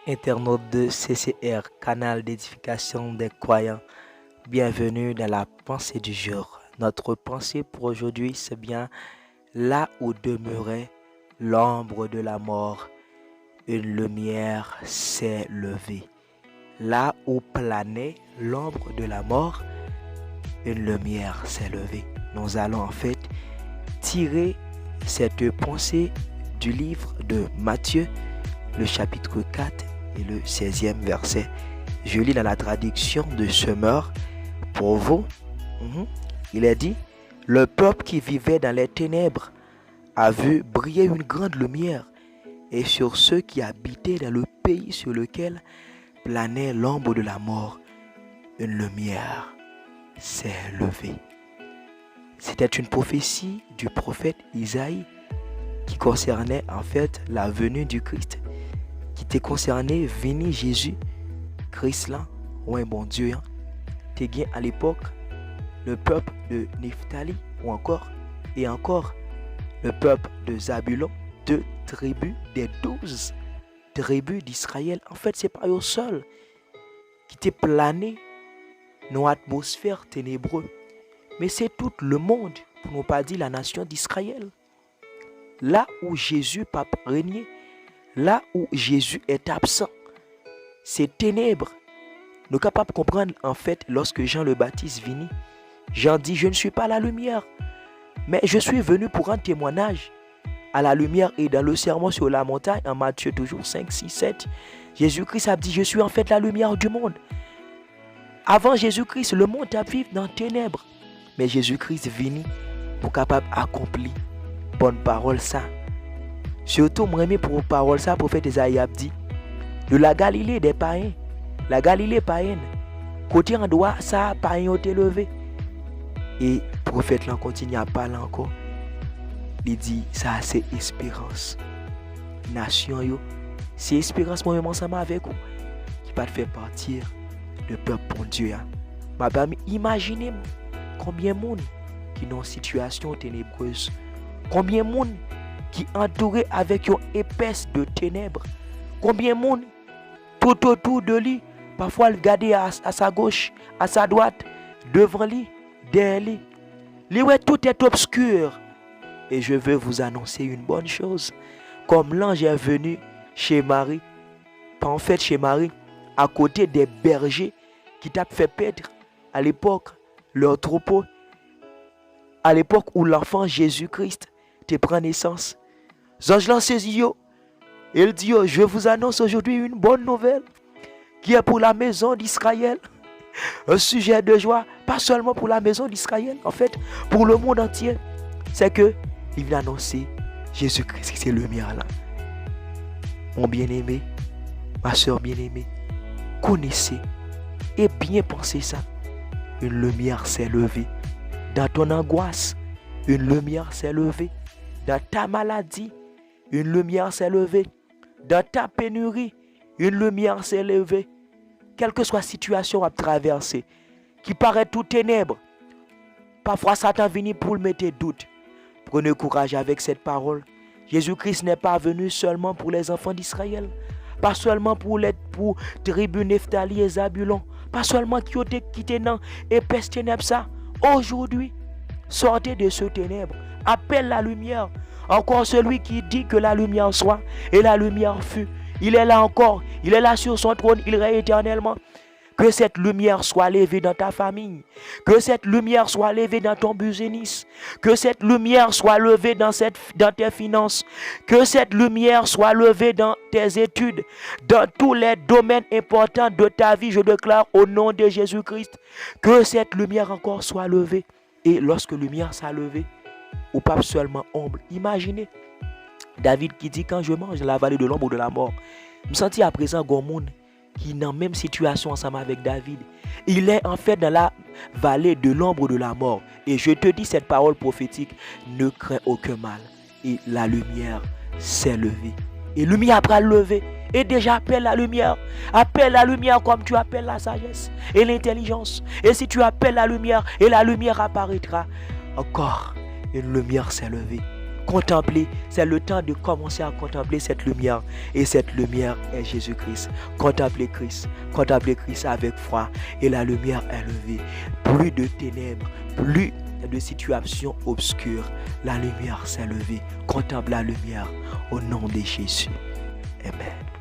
Internautes de CCR, canal d'édification des croyants, bienvenue dans la pensée du jour. Notre pensée pour aujourd'hui, c'est bien là où demeurait l'ombre de la mort, une lumière s'est levée. Là où planait l'ombre de la mort, une lumière s'est levée. Nous allons en fait tirer cette pensée du livre de Matthieu, le chapitre 4 et le 16e verset. Je lis dans la traduction de Semeur pour vous. Il est dit, le peuple qui vivait dans les ténèbres a vu briller une grande lumière, et sur ceux qui habitaient dans le pays sur lequel planait l'ombre de la mort, une lumière s'est levée. C'était une prophétie du prophète Isaïe qui concernait en fait la venue du Christ, qui était concerné venir Jésus, Christ là, ou un bon Dieu, t'es bien à l'époque le peuple de Nephtali, ou encore le peuple de Zabulon, deux tribus des 12 tribus d'Israël. En fait, c'est pas eux seuls qui étaient planés dans l'atmosphère ténébreuse, mais c'est tout le monde, pour ne pas dire la nation d'Israël. Là où Jésus pape régnait, là où Jésus est absent, c'est ténèbres. Nous sommes capables de comprendre en fait lorsque Jean le Baptiste vient. Jean dit, je ne suis pas la lumière, mais je suis venu pour rendre témoignage à la lumière. Et dans le sermon sur la montagne, en Matthieu toujours 5, 6, 7, Jésus-Christ a dit, je suis en fait la lumière du monde. Avant Jésus-Christ, le monde a vécu dans les ténèbres. Mais Jésus-Christ vient pour capable accomplir bonne parole ça. Surtout, moi, pour parole ça, prophète Isaïe a dit, de la Galilée des païens, la Galilée païenne, côté en droit, ça, païen ont été levé. Et le prophète là continue à parler encore. Il dit, ça c'est espérance. Nation yo, c'est espérance moi-même ensemble avec vous, qui va te faire partir de peuple pour Dieu. Ma famille, imaginez combien de monde qui est dans une situation ténébreuse. Combien de monde qui est entouré avec une épaisse de ténèbres. Combien de monde tout autour de lui, parfois le regarder à sa gauche, à sa droite, devant lui, derrière lui. Lui, ouais, tout est obscur. Et je veux vous annoncer une bonne chose. Comme l'ange est venu chez Marie, pas en fait chez Marie, à côté des bergers qui t'a fait perdre à l'époque leur troupeau, à l'époque où l'enfant Jésus-Christ te prend naissance. L'ange l'a saisi, il dit, je vous annonce aujourd'hui une bonne nouvelle qui est pour la maison d'Israël. Un sujet de joie, pas seulement pour la maison d'Israël, en fait, pour le monde entier. C'est que il vient annoncer Jésus-Christ, c'est le lumière là. Mon bien-aimé, ma soeur bien-aimée, connaissez et bien pensez ça. Une lumière s'est levée. Dans ton angoisse, une lumière s'est levée. Dans ta maladie, une lumière s'est levée. Dans ta pénurie, une lumière s'est levée. Quelle que soit la situation à traverser, qui paraît tout ténèbre, parfois Satan vient pour le mettre doute. Prenez courage avec cette parole. Jésus-Christ n'est pas venu seulement pour les enfants d'Israël, pas seulement pour tribus Nephtali et Zabulon, pas seulement qui ont été quittés dans épaisse ténèbres ça. Aujourd'hui, sortez de ce ténèbre, appelle la lumière. Encore celui qui dit que la lumière soit et la lumière fut. Il est là encore, il est là sur son trône, il règne éternellement. Que cette lumière soit levée dans ta famille. Que cette lumière soit levée dans ton business. Que cette lumière soit levée dans tes finances. Que cette lumière soit levée dans tes études. Dans tous les domaines importants de ta vie, je déclare au nom de Jésus-Christ. Que cette lumière encore soit levée. Et lorsque la lumière s'est levée, ou pas seulement ombre. Imaginez David qui dit, quand je mange dans la vallée de l'ombre de la mort, je me sentis à présent un monde qui est dans la même situation ensemble avec David. Il est en fait dans la vallée de l'ombre de la mort. Et je te dis cette parole prophétique, ne crains aucun mal. Et la lumière s'est levée. Et la lumière après lever. Et déjà appelle la lumière. Appelle la lumière comme tu appelles la sagesse et l'intelligence. Et si tu appelles la lumière, et la lumière apparaîtra. Encore, une lumière s'est levée. Contempler, c'est le temps de commencer à contempler cette lumière. Et cette lumière est Jésus-Christ. Contempler Christ avec foi. Et la lumière est levée. Plus de ténèbres, plus de situations obscures. La lumière s'est levée. Contemple la lumière au nom de Jésus. Amen.